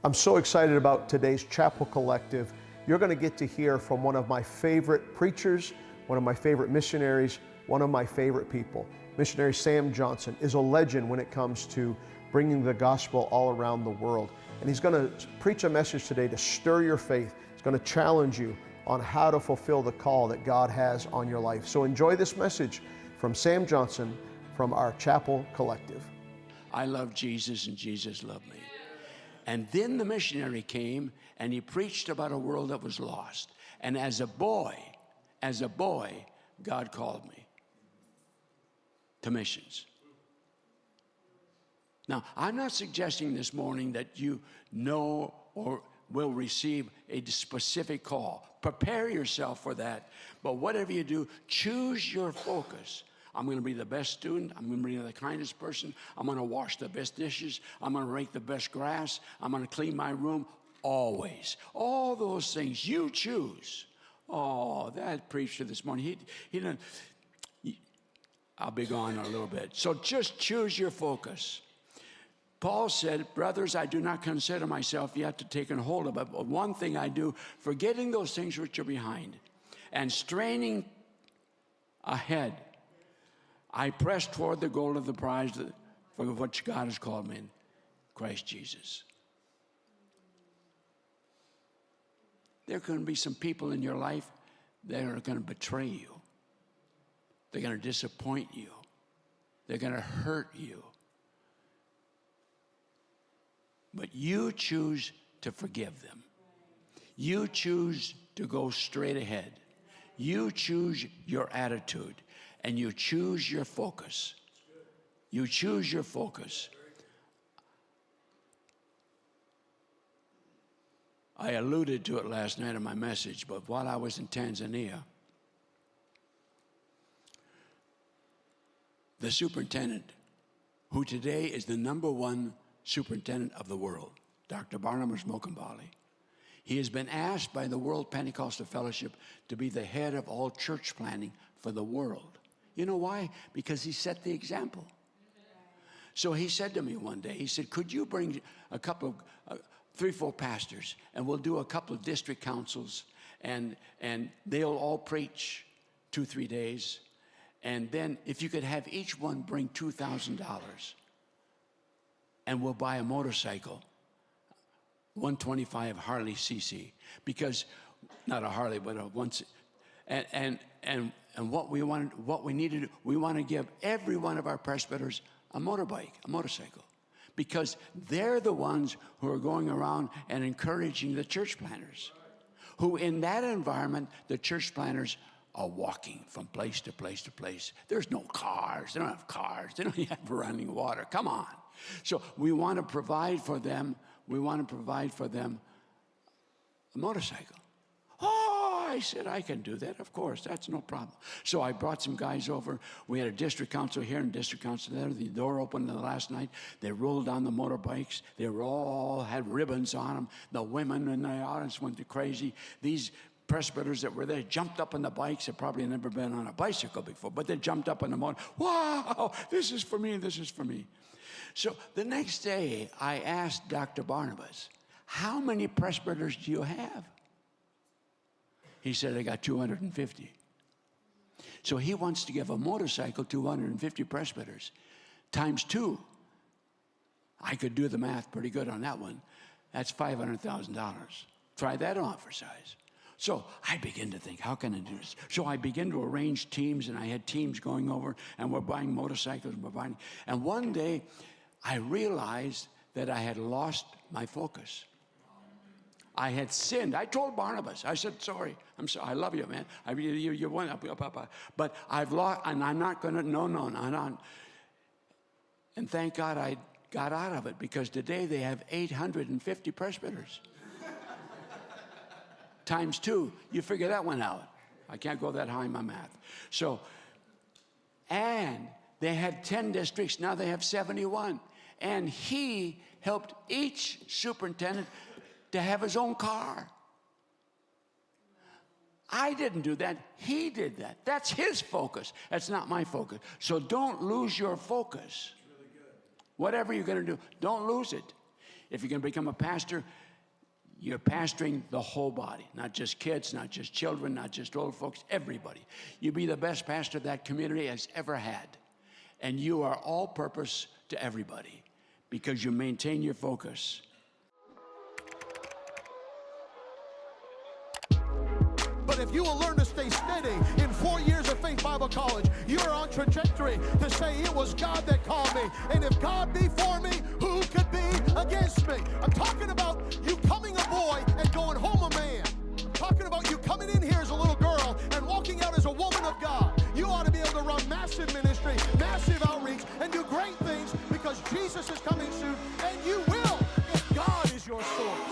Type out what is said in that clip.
I'm so excited about today's Chapel Collective. You're going to get to hear from one of my favorite preachers, one of my favorite missionaries, one of my favorite people. Missionary Sam Johnson is a legend when it comes to bringing the gospel all around the world. And he's going to preach a message today to stir your faith. He's going to challenge you on how to fulfill the call that God has on your life. So enjoy this message from Sam Johnson from our Chapel Collective. I love Jesus and Jesus loved me. And then the missionary came and he preached about a world that was lost. And as a boy, God called me to missions. Now, I'm not suggesting this morning that you know or will receive a specific call. Prepare yourself for that. But whatever you do, choose your focus. I'm going to be the best student. I'm going to be the kindest person. I'm going to wash the best dishes. I'm going to rake the best grass. I'm going to clean my room. Always. All those things you choose. Oh, that preacher this morning, he didn't. I'll be gone in a little bit. So just choose your focus. Paul said, brothers, I do not consider myself yet to take hold of it, but one thing I do, forgetting those things which are behind and straining ahead, I press toward the goal of the prize for which God has called me in Christ Jesus. There are going to be some people in your life that are going to betray you. They're going to disappoint you. They're going to hurt you. But you choose to forgive them. You choose to go straight ahead. You choose your attitude. And you choose your focus. You choose your focus. I alluded to it last night in my message, but while I was in Tanzania, the superintendent, who today is the #1 superintendent of the world, Dr. Barnabas Mokambali, he has been asked by the World Pentecostal Fellowship to be the head of all church planning for the world. You know why? Because he set the example. So he said to me one day, he said, could you bring a couple of, 3-4 pastors, and we'll do a couple of district councils, and they'll all preach 2-3 days. And then if you could have each one bring $2,000, and we'll buy a motorcycle, 125 Harley CC, because, not a Harley, but a once, and what we need to do, we want to give every one of our presbyters a motorcycle, because they're the ones who are going around and encouraging the church planners, who in that environment, the church planners are walking from place to place to place. There's no cars. They don't have cars. They don't have running water. Come on. So we want to provide for them. We want to provide for them a motorcycle. Oh, I said, I can do that. Of course, that's no problem. So I brought some guys over. We had a district council here and district council there. The door opened the last night. They rolled down the motorbikes. They were all had ribbons on them. The women in the audience went crazy. These presbyters that were there jumped up on the bikes. They'd probably never been on a bicycle before, but they jumped up on the motor. Wow, this is for me, this is for me. So the next day, I asked Dr. Barnabas, how many presbyters do you have? He said, I got 250. So he wants to give a motorcycle to 250 presbyters times 2. I could do the math pretty good on that one. That's $500,000. Try that on for size. So I begin to think, how can I do this? So I begin to arrange teams, and I had teams going over, and we're buying motorcycles, and one day I realized that I had lost my focus. I had sinned. I told Barnabas, I said, sorry, I'm sorry, I love you, man. You went up, but I've lost, and I'm not going to, no, I'm not. And thank God I got out of it, because today they have 850 presbyters. Times 2, you figure that one out. I can't go that high in my math. So, and they had 10 districts, now they have 71. And he helped each superintendent to have his own car. I didn't do that. He did that. That's his focus. That's not my focus. So don't lose your focus. Whatever you're going to do, don't lose it. If you're going to become a pastor, you're pastoring the whole body, not just kids, not just children, not just old folks, everybody. You be the best pastor that community has ever had. And you are all purpose to everybody because you maintain your focus. But if you will learn to stay steady in 4 years of Faith Bible College, you're on trajectory to say it was God that called me. And if God be for me, who could be against me? I'm talking about you coming a boy and going home a man. I'm talking about you coming in here as a little girl and walking out as a woman of God. You ought to be able to run massive ministry, massive outreach, and do great things because Jesus is coming soon, and you will if God is your source.